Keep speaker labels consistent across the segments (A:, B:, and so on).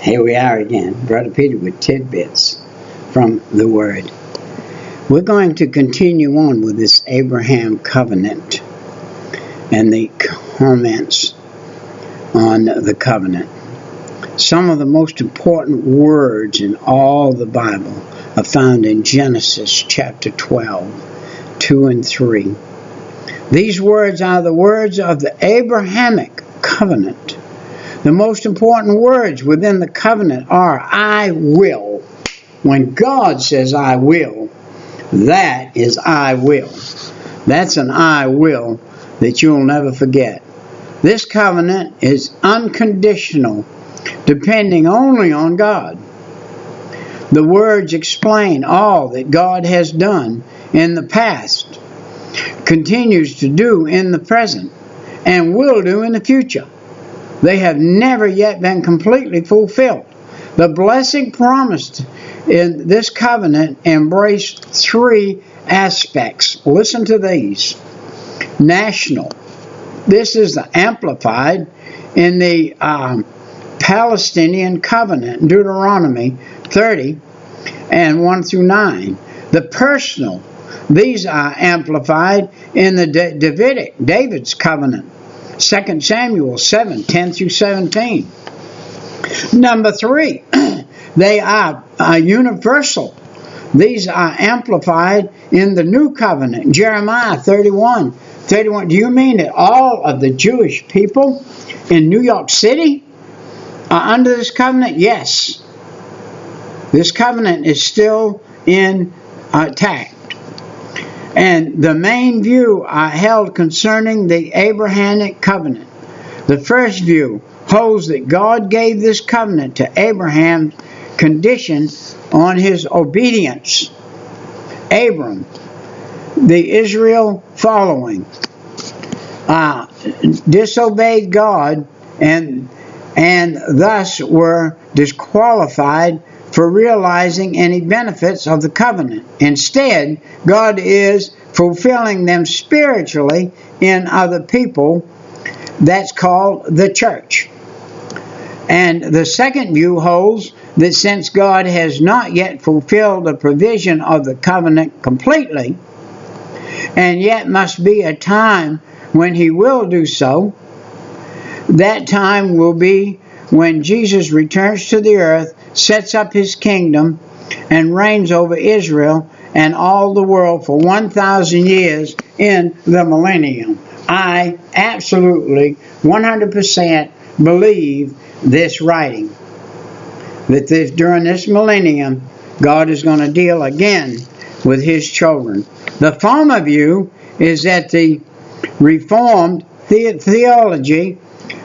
A: Here we are again, Brother Peter with tidbits from the Word. We're going to continue on with this Abraham covenant and the comments on the covenant. Some of the most important words in all the Bible are found in Genesis chapter 12, 2 and 3. These words are the words of the Abrahamic covenant. The most important words within the covenant are, I will. When God says I will, that is I will. That's an I will that you'll never forget. This covenant is unconditional, depending only on God. The words explain all that God has done in the past, continues to do in the present, and will do in the future. They have never yet been completely fulfilled. The blessing promised in this covenant embraced three aspects. Listen to these. National. This is the amplified in the Palestinian covenant, Deuteronomy 30 and 1 through 9. The personal. These are amplified in the David's covenant, 2 Samuel 7, 10 through 17. Number 3, they are universal. These are amplified in the New Covenant, Jeremiah 31. Do you mean that all of the Jewish people in New York City are under this covenant? Yes. This covenant is still intact. And the main view are held concerning the Abrahamic covenant. The first view holds that God gave this covenant to Abraham conditioned on his obedience. Abram, the Israel following, disobeyed God and thus were disqualified for realizing any benefits of the covenant. Instead, God is fulfilling them spiritually in other people. That's called the church. And the second view holds that since God has not yet fulfilled the provision of the covenant completely, and yet must be a time when he will do so, that time will be when Jesus returns to the earth, sets up his kingdom, and reigns over Israel and all the world for 1,000 years in the millennium. I absolutely 100% believe this writing, that during this millennium, God is going to deal again with his children. The former view is that the Reformed theology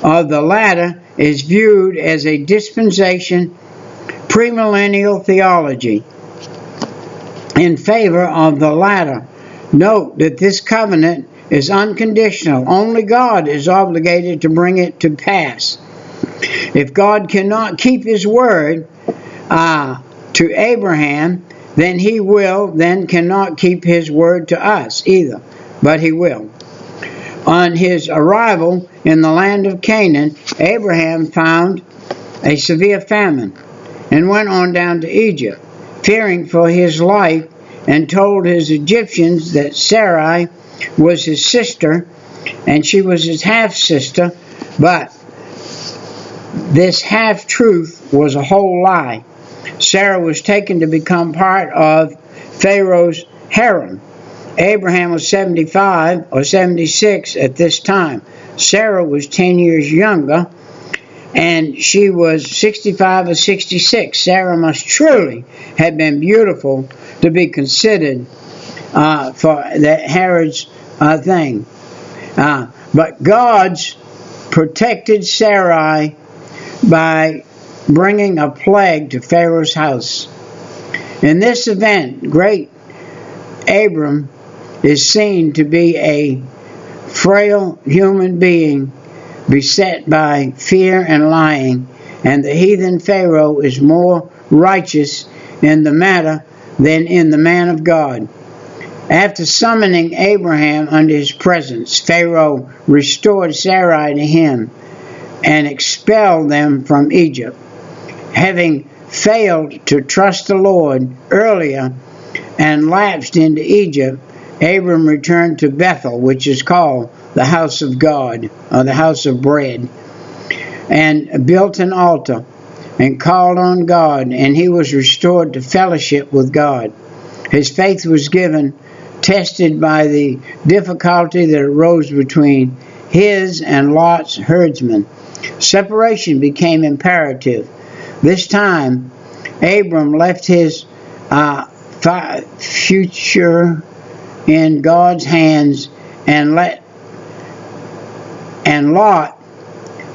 A: of the latter is viewed as a dispensation premillennial theology in favor of the latter. Note that this covenant is unconditional. Only God is obligated to bring it to pass. If God cannot keep his word to Abraham, then he cannot keep his word to us either, but he will. On his arrival in the land of Canaan, Abraham found a severe famine and went on down to Egypt, fearing for his life, and told his Egyptians that Sarai was his sister and she was his half-sister, but this half-truth was a whole lie. Sarah was taken to become part of Pharaoh's harem. Abraham was 75 or 76 at this time. Sarah was 10 years younger, and she was 65 or 66. Sarah must truly have been beautiful to be considered for that Herod's thing. But God's protected Sarai by bringing a plague to Pharaoh's house. In this event, great Abram is seen to be a frail human being beset by fear and lying, and the heathen Pharaoh is more righteous in the matter than in the man of God. After summoning Abraham under his presence, Pharaoh restored Sarai to him and expelled them from Egypt. having failed to trust the Lord earlier and lapsed into Egypt, Abram returned to Bethel, which is called the house of God, or the house of bread, and built an altar and called on God, and he was restored to fellowship with God. His faith was tested by the difficulty that arose between his and Lot's herdsmen. Separation became imperative. This time, Abram left his future in God's hands and Lot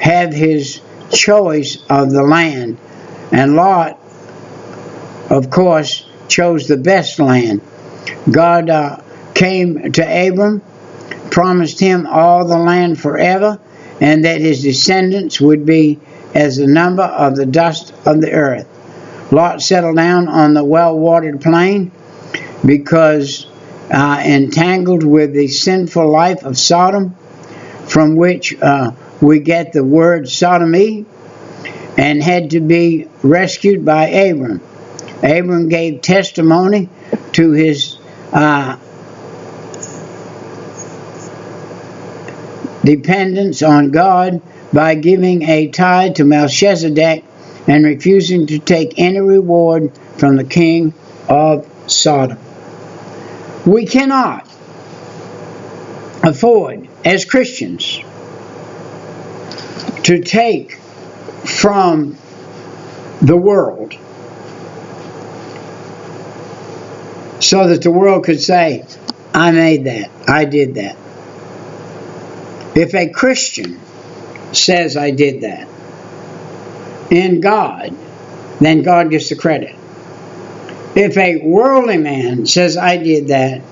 A: had his choice of the land. And Lot, of course, chose the best land. God came to Abram, promised him all the land forever, and that his descendants would be as the number of the dust of the earth. Lot settled down on the well-watered plain because entangled with the sinful life of Sodom, from which we get the word sodomy, and had to be rescued by Abram. Abram gave testimony to his dependence on God by giving a tithe to Melchizedek and refusing to take any reward from the king of Sodom. We cannot afford, as Christians, to take from the world so that the world could say, I made that, I did that. If a Christian says I did that in God, then God gets the credit. If a worldly man says I did that,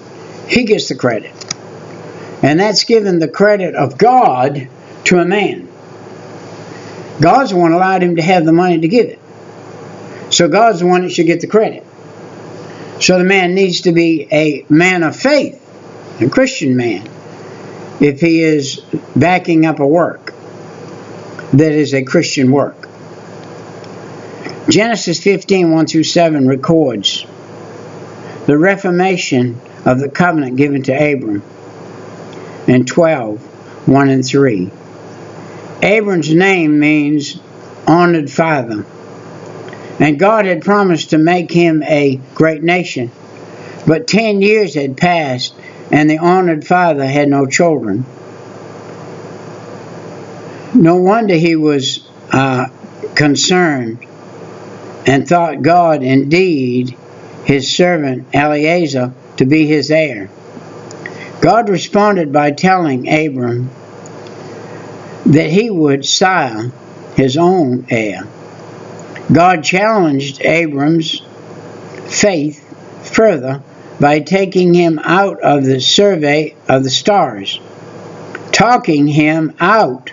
A: he gets the credit. And that's giving the credit of God to a man. God's the one who allowed him to have the money to give it. So God's the one that should get the credit. So the man needs to be a man of faith, a Christian man, if he is backing up a work that is a Christian work. Genesis 15:1-7 records the reformation of the covenant given to Abram in 12:1-3. Abram's name means honored father, and God had promised to make him a great nation, but 10 years had passed and the honored father had no children. No wonder he was concerned and thought God indeed his servant Eliezer to be his heir. God responded by telling Abram that he would sire his own heir. God challenged Abram's faith further by taking him out of the survey of the stars, talking him out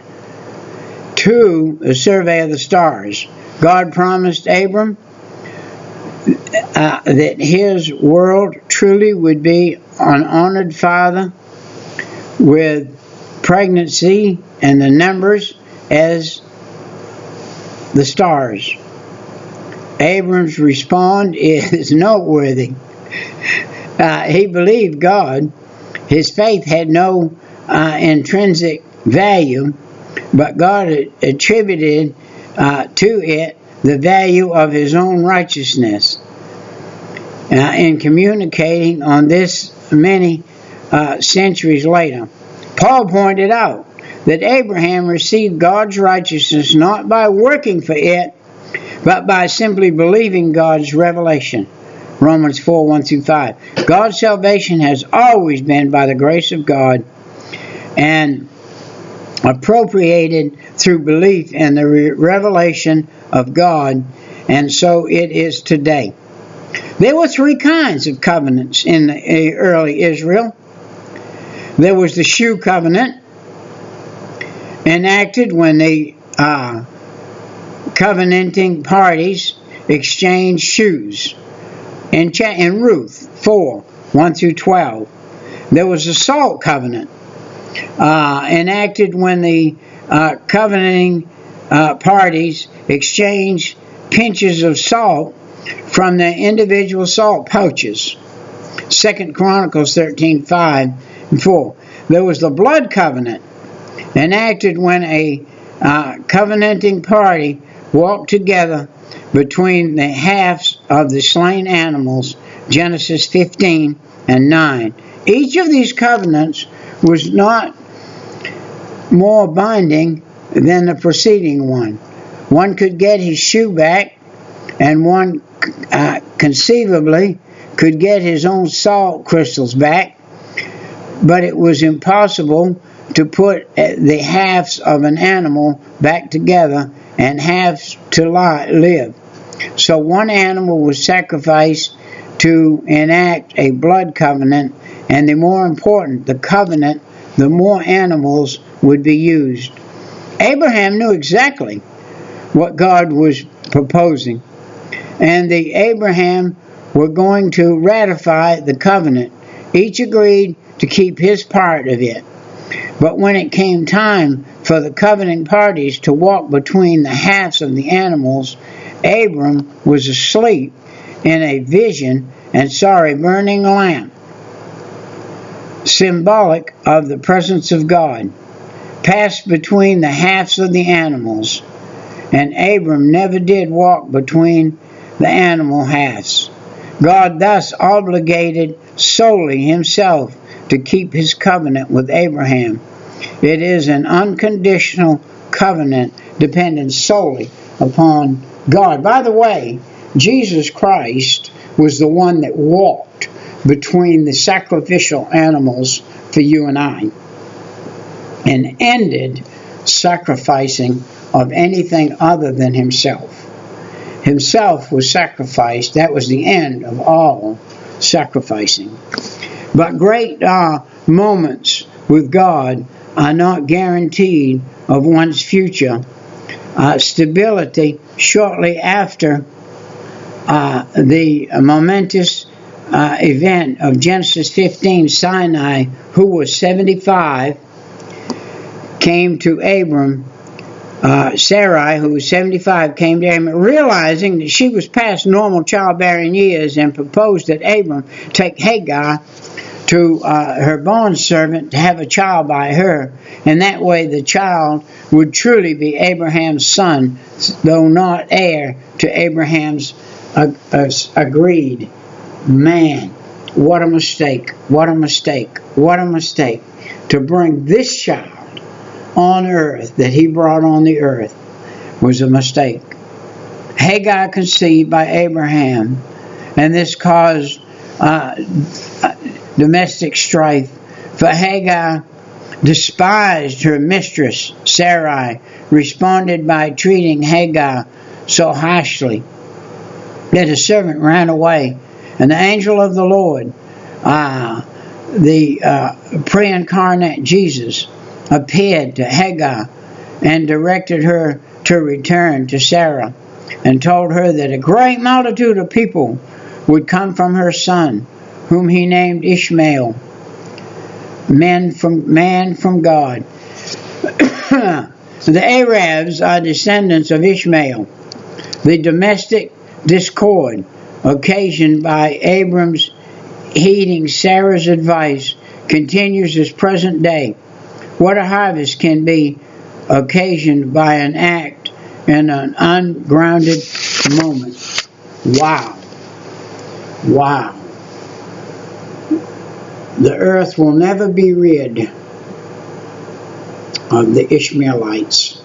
A: to the survey of the stars. God promised Abram that his world truly would be an honored father with pregnancy and the numbers as the stars. Abram's response is noteworthy. He believed God. His faith had no intrinsic value, but God attributed to it the value of his own righteousness. In communicating on this many centuries later, Paul pointed out that Abraham received God's righteousness not by working for it, but by simply believing God's revelation. Romans 4:1-5. God's salvation has always been by the grace of God and appropriated through belief in the revelation of God, and so it is today. There were three kinds of covenants in the early Israel. There was the shoe covenant, enacted when the covenanting parties exchanged shoes. In Ruth 4:1-12. There was the salt covenant, enacted when the covenanting parties exchanged pinches of salt from their individual salt pouches. 2 Chronicles 13:5 and 4. There was the blood covenant enacted when a covenanting party walked together between the halves of the slain animals, Genesis 15 and 9. Each of these covenants was not more binding than the preceding one. One could get his shoe back, and one conceivably could get his own salt crystals back, but it was impossible to put the halves of an animal back together and halves to live. So one animal was sacrificed to enact a blood covenant, and the more important the covenant, the more animals would be used. Abraham knew exactly what God was proposing, and the Abraham were going to ratify the covenant. Each agreed to keep his part of it. But when it came time for the covenanting parties to walk between the halves of the animals, Abram was asleep in a vision and saw a burning lamp, symbolic of the presence of God, pass between the halves of the animals, and Abram never did walk between the animal halves. God thus obligated solely himself to keep his covenant with Abraham. It is an unconditional covenant dependent solely upon God. By the way, Jesus Christ was the one that walked between the sacrificial animals for you and I, and ended sacrificing of anything other than himself. Himself was sacrificed. That was the end of all sacrificing. But great moments with God are not guaranteed of one's future stability. Shortly after the momentous event of Genesis 15, Sinai, who was 75, came to Abram. Sarai, who was 75, came to Abram, realizing that she was past normal childbearing years, and proposed that Abram take Hagar to her bondservant to have a child by her, and that way the child would truly be Abraham's son, though not heir to Abraham's agreed. Man, what a mistake, what a mistake, what a mistake to bring this child on earth that he brought on the earth was a mistake. Hagar conceived by Abraham, and this caused domestic strife. For Hagar despised her mistress. Sarai responded by treating Hagar so harshly that a servant ran away, and the angel of the Lord, the pre-incarnate Jesus, appeared to Hagar and directed her to return to Sarah, and told her that a great multitude of people would come from her son, whom he named Ishmael, man from God. The Arabs are descendants of Ishmael. The domestic discord occasioned by Abram's heeding Sarah's advice continues this present day. What a harvest can be occasioned by an act in an ungrounded moment. Wow. Wow. The earth will never be rid of the Ishmaelites.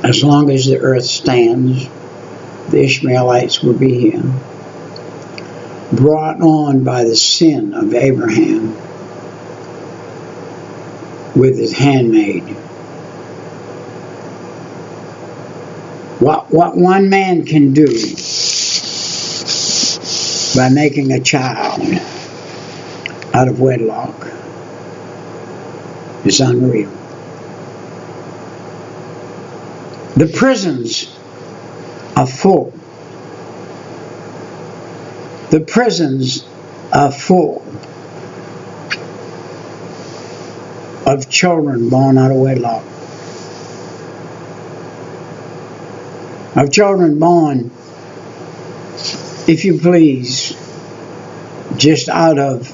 A: As long as the earth stands, the Ishmaelites will be here. Brought on by the sin of Abraham with his handmaid. What one man can do by making a child out of wedlock is unreal. The prisons are full. The prisons are full of children born out of wedlock. of children born, if you please, just out of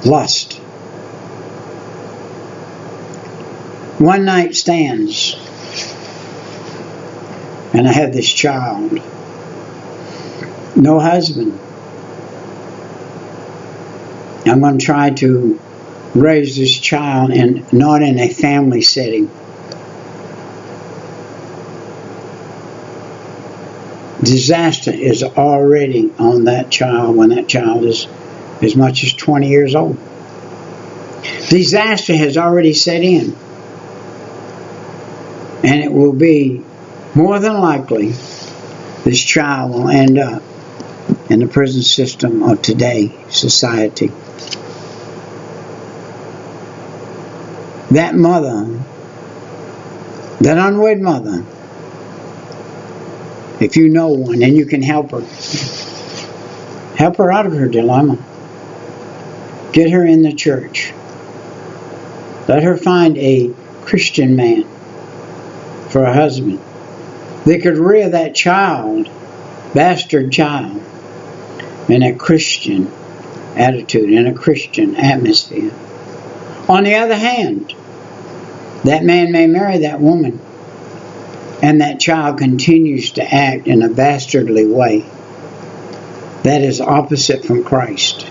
A: lust. One night stands, and I had this child, no husband. I'm going to try to raise this child and not in a family setting. Disaster is already on that child when that child is as much as 20 years old. Disaster has already set in. And it will be more than likely this child will end up in the prison system of today's society. That mother, that unwed mother, if you know one and you can help her out of her dilemma. Get her in the church. Let her find a Christian man for a husband. They could rear that child, bastard child, in a Christian attitude, in a Christian atmosphere. On the other hand, that man may marry that woman, and that child continues to act in a bastardly way that is opposite from Christ,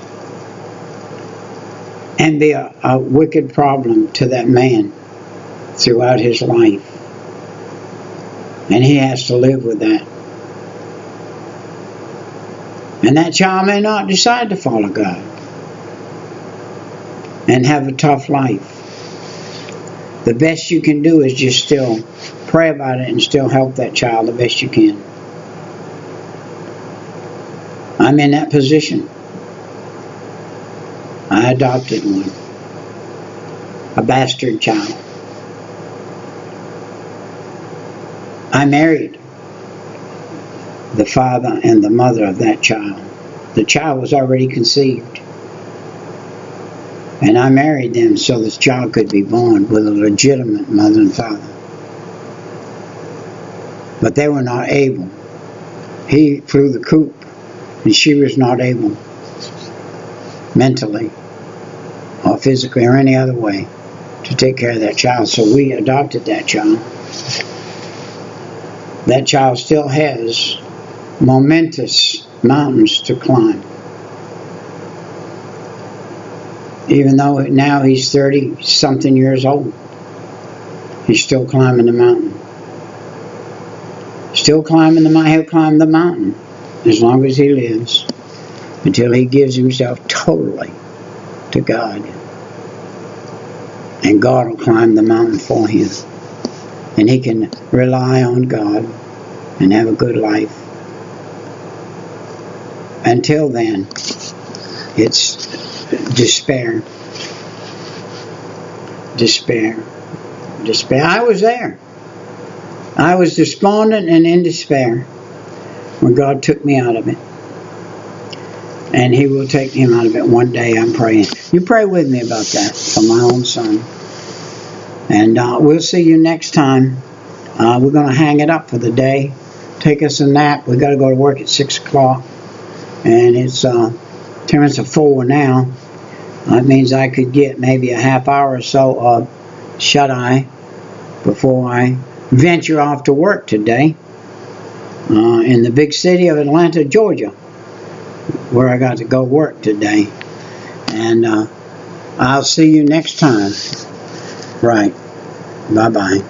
A: and be a wicked problem to that man throughout his life. And he has to live with that. And that child may not decide to follow God and have a tough life. The best you can do is just still pray about it and still help that child the best you can. I'm in that position. I adopted one. A bastard child. I married the father and the mother of that child. The child was already conceived. And I married them so this child could be born with a legitimate mother and father. But they were not able. He flew the coop, and she was not able, mentally or physically or any other way, to take care of that child. So we adopted that child. That child still has momentous mountains to climb. Even though now he's 30-something years old, he's still climbing the mountain. Still climbing the mountain. He'll climb the mountain as long as he lives, until he gives himself totally to God. And God will climb the mountain for him. And he can rely on God and have a good life. Until then, it's despair. Despair. Despair. I was there. I was despondent and in despair when God took me out of it. And he will take him out of it one day, I'm praying. You pray with me about that for my own son. And we'll see you next time. We're going to hang it up for the day. Take us a nap. We've got to go to work at 6 o'clock. And it's 10 minutes to 4 now. That means I could get maybe a half hour or so of shut-eye before I venture off to work today in the big city of Atlanta, Georgia, where I got to go work today. And I'll see you next time. Right. Bye-bye.